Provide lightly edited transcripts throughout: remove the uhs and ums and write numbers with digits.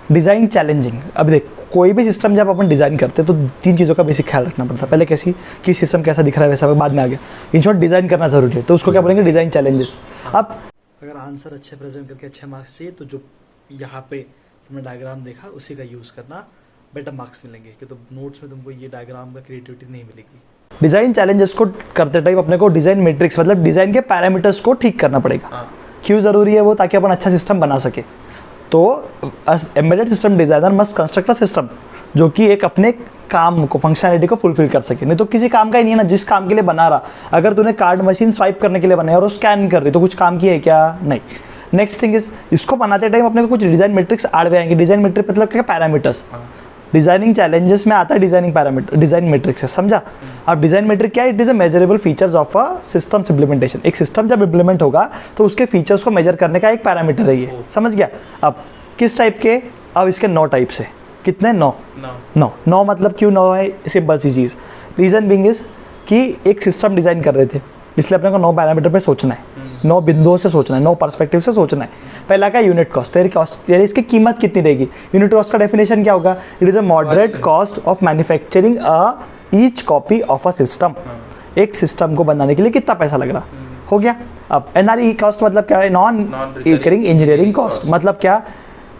Design challenging. अब देख, कोई भी सिस्टम जब अपन डिज़ाइन करते हैं तो 3 चीज़ों का बेसिक ख्याल रखना पड़ता है। पहले कैसी कि सिस्टम कैसा दिख रहा है, वैसा बाद में आ गया। इन शॉर्ट डिज़ाइन करना ज़रूरी है, तो उसको क्या बोलेंगे, डिज़ाइन चैलेंजेस। अब अगर आंसर अच्छे प्रेजेंट करके अच्छे मार्क्स चाहिए तो जो यहाँ पे तुमने डायग्राम देखा उसी का यूज़ करना, बेटर मार्क्स मिलेंगे। कि तो नोट्स में तुमको ये डायग्राम का क्रिएटिविटी नहीं मिलेगी। डिज़ाइन चैलेंजेस को करते टाइम अपने को डिज़ाइन मैट्रिक्स मतलब डिज़ाइन के पैरामीटर्स को ठीक करना पड़ेगा। क्यों ज़रूरी है वो, ताकि अपन अच्छा सिस्टम बना सके। तो embedded system designer must construct a system जो कि एक अपने काम को, फंक्शनैलिटी को फुलफिल कर सके। नहीं तो किसी काम का ही नहीं है ना, जिस काम के लिए बना रहा। अगर तूने कार्ड मशीन स्वाइप करने के लिए बनाया और वो स्कैन कर रही तो कुछ काम की है क्या, नहीं। नेक्स्ट थिंग इज, इसको बनाते टाइम अपने को कुछ डिज़ाइन मैट्रिक्स आड़ आएंगे। डिज़ाइन मैट्रिक्स मतलब क्या, पैरामीटर्स। डिजाइनिंग चैलेंजेस में आता है डिजाइनिंग पैरामीटर, डिजाइन मैट्रिक्स है, समझा। अब डिजाइन मैट्रिक क्या है, it is a measurable features of a systems implementation. एक सिस्टम जब इम्प्लीमेंट होगा तो उसके फीचर्स को मेजर करने का एक पैरामीटर है ये, समझ गया। अब किस टाइप के, अब इसके 9 टाइप से, कितने, 9 मतलब क्यों 9 है, सिंपल सी चीज़। रीज़न बिंग इज कि एक सिस्टम डिज़ाइन कर रहे थे, इसलिए अपने को 9 पैरामीटर पे सोचना है, 9 बिंदुओं से सोचना है, 9 पर्सपेक्टिव से सोचना है। पहला क्या, यूनिट कॉस्ट। तेरी इसकी कीमत कितनी रहेगी। यूनिट कॉस्ट का डेफिनेशन क्या होगा, it is a moderate cost of manufacturing each copy of a system. एक सिस्टम को बनाने के लिए कितना पैसा लग रहा, हो गया। अब NRE कॉस्ट मतलब क्या है, नॉन रिकरिंग इंजीनियरिंग कॉस्ट। मतलब क्या,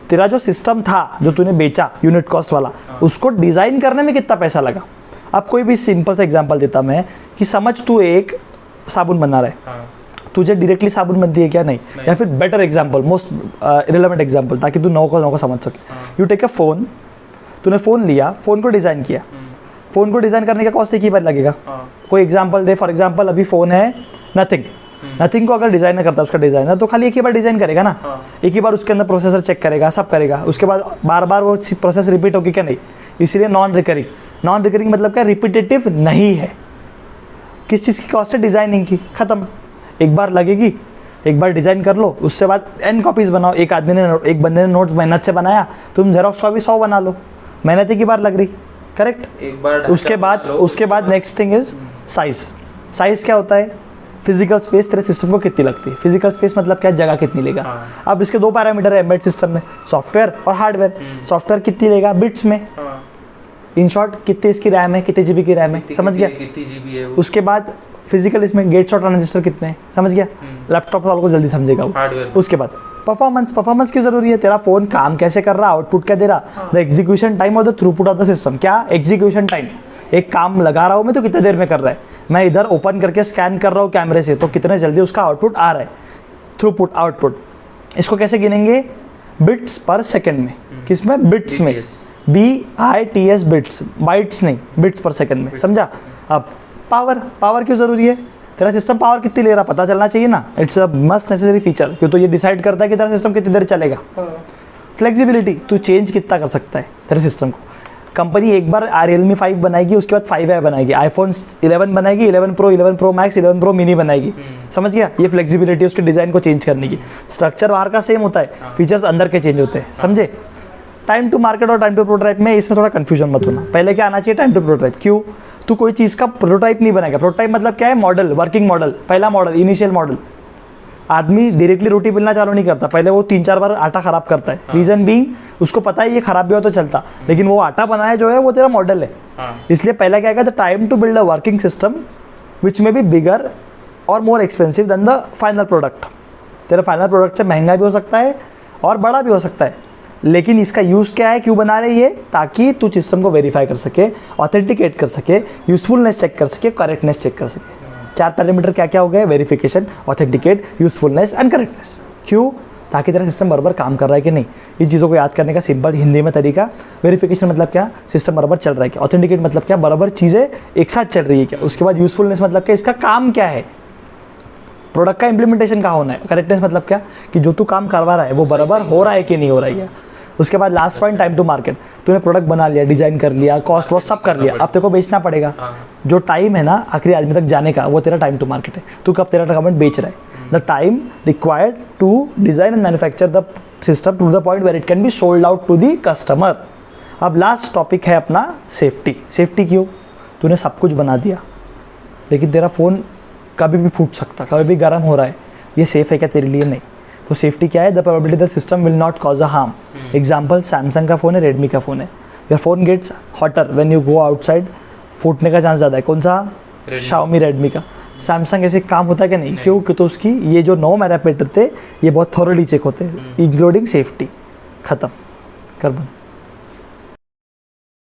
तेरा जो सिस्टम था जो तूने बेचा यूनिट कॉस्ट वाला, उसको डिज़ाइन करने में कितना पैसा लगा। अब कोई भी सिंपल सा एग्जांपल देता मैं कि समझ तू एक साबुन बना रहा है, तुझे डायरेक्टली साबुन बनती है क्या, नहीं। या फिर better example, most relevant example, ताकि तू नौ को समझ सके। यू टेक अ फोन, तूने फ़ोन लिया, फ़ोन को डिज़ाइन किया। फ़ोन को डिज़ाइन करने का कॉस्ट एक ही बार लगेगा। कोई एग्जांपल दे, फॉर एग्जांपल अभी फ़ोन है नथिंग को अगर डिज़ाइनर करता है उसका डिज़ाइनर, तो खाली एक ही बार डिज़ाइन करेगा ना, एक ही बार उसके अंदर प्रोसेसर चेक करेगा, सब करेगा, उसके बाद बार बार वो प्रोसेस रिपीट होगी क्या, नहीं। इसीलिए नॉन रिकरिंग मतलब क्या, रिपीटेटिव नहीं है। किस चीज़ की कॉस्ट है, डिज़ाइनिंग की, ख़त्म। एक बार लगेगी, एक बार डिज़ाइन कर लो, उससे बाद n कॉपीज़ बनाओ। एक बंदे ने नोट्स मेहनत से बनाया, तुम जेरोक्स का भी 100 बना लो, मेहनत एक ही बार लग रही, करेक्ट। एक बार उसके बाद नेक्स्ट थिंग इज साइज़ क्या होता है, फिजिकल स्पेस तेरे सिस्टम को कितनी लगती है। फिजिकल स्पेस मतलब क्या, जगह कितनी लेगा। अब इसके 2 पैरामीटर है एम्बेडेड सिस्टम में, सॉफ्टवेयर और हार्डवेयर। सॉफ्टवेयर कितनी लेगा, बिट्स में। इन शॉर्ट कितनी इसकी रैम है, कितने GB की रैम है, समझ गया। कितनी GB है। उसके बाद फिजिकल इसमें गेट्स और ट्रांजिस्टर कितने हैं, समझ गया। लैपटॉप वालों को जल्दी समझेगा वो। उसके बाद परफॉर्मेंस क्यों जरूरी है, तेरा फोन काम कैसे कर रहा, आउटपुट क्या दे रहा, द एग्जीक्यूशन टाइम और the throughput of the system. क्या एग्जीक्यूशन टाइम, एक काम लगा रहा हूँ मैं तो कितने देर में कर रहा है, मैं इधर ओपन करके स्कैन कर रहा हूँ कैमरे से तो कितने जल्दी उसका आउटपुट आ रहा है, थ्रूपुट आउटपुट। इसको कैसे गिनेंगे, बिट्स पर सेकंड में। किसमें, बिट्स में, BITS बिट्स, बाइट्स नहीं, बिट्स पर सेकंड में, समझा। अब पावर क्यों जरूरी है, तेरा सिस्टम पावर कितनी ले रहा पता चलना चाहिए ना। It's a must necessary feature, क्यों तो ये डिसाइड करता है कि तेरा सिस्टम कितनी देर चलेगा। फ्लेक्सिबिलिटी, तू चेंज कितना कर सकता है तेरे सिस्टम को। कंपनी एक बार Realme 5 बनाएगी, उसके बाद 5i बनाएगी, iPhone 11 बनाएगी, 11 Pro, 11 Pro Max, 11 Pro Mini बनाएगी, समझ गया। ये फ्लेक्सिबिलिटी उसके डिज़ाइन को चेंज करने की। स्ट्रक्चर बाहर का सेम होता है, फीचर्स अंदर के चेंज होते हैं, समझे। टाइम टू मार्केट और टाइम टू प्रोटोटाइप में इसमें थोड़ा कंफ्यूजन मत होना। पहले क्या आना चाहिए, टाइम टू प्रोटोटाइप। क्यों, तू कोई चीज़ का प्रोटोटाइप नहीं बनाएगा। प्रोटोटाइप मतलब क्या है, मॉडल, वर्किंग मॉडल, पहला मॉडल, इनिशियल मॉडल। आदमी डायरेक्टली रोटी बेलना चालू नहीं करता, पहले वो 3-4 बार आटा खराब करता है। रीजन बीइंग, उसको पता है ये खराब भी हो तो चलता, लेकिन वो आटा बनाया जो है वो तेरा मॉडल है। इसलिए पहला क्या है, the time to build a working system which may be bigger और more expensive than the final product. तेरा फाइनल प्रोडक्ट से महंगा भी हो सकता है और बड़ा भी हो सकता है, लेकिन इसका यूज़ क्या है, क्यों बना रहे ये, ताकि तू सिस्टम को वेरीफाई कर सके, ऑथेंटिकेट कर सके, यूजफुलनेस चेक कर सके, करेक्टनेस चेक कर सके। 4 पैरामीटर क्या क्या हो गए, verification, authenticate, usefulness and correctness. क्यों, ताकि तेरा सिस्टम बराबर काम कर रहा है कि नहीं। इन चीज़ों को याद करने का सिंपल हिंदी में तरीका, वेरिफिकेशन मतलब क्या, सिस्टम बराबर चल रहा है क्या। ऑथेंटिकेट मतलब क्या, बराबर चीज़ें एक साथ चल रही है क्या। उसके बाद यूजफुलनेस मतलब क्या, इसका काम क्या है, प्रोडक्ट का इंप्लीमेंटेशन कहाँ होना है। करेक्टनेस मतलब क्या, कि जो तू काम करवा रहा है वो बराबर हो रहा है कि नहीं हो रहा है क्या। उसके बाद last point, time to market. तूने प्रोडक्ट बना लिया, डिज़ाइन कर लिया, कॉस्ट वॉस्ट सब कर लिया, अब तेरे को बेचना पड़ेगा। जो टाइम है ना आखिरी आदमी तक जाने का, वो तेरा टाइम टू मार्केट है। तू कब तेरा डॉक्यूमेंट बेच रहा है, the time required to design and manufacture the system to the point where it can be sold out to the customer. अब लास्ट टॉपिक है अपना सेफ्टी क्यों, तूने सब कुछ बना दिया लेकिन तेरा फ़ोन कभी भी फूट सकता, कभी भी गर्म हो रहा है, ये सेफ़ है क्या तेरे लिए, नहीं। तो सेफ्टी क्या है, the probability the system will not cause a harm. Example Samsung का फ़ोन है, रेडमी का फ़ोन है. Your phone gets hotter when you go outside, फूटने का चांस ज़्यादा है. कौन सा? Xiaomi रेडमी का. सैमसंग ऐसे काम होता है कि नहीं? क्यों? कि तो उसकी ये जो 9 मेगापिक्सल थे ये बहुत थॉरली चेक होते हैं, इंक्लूडिंग सेफ्टी. ख़त्म कर बंद.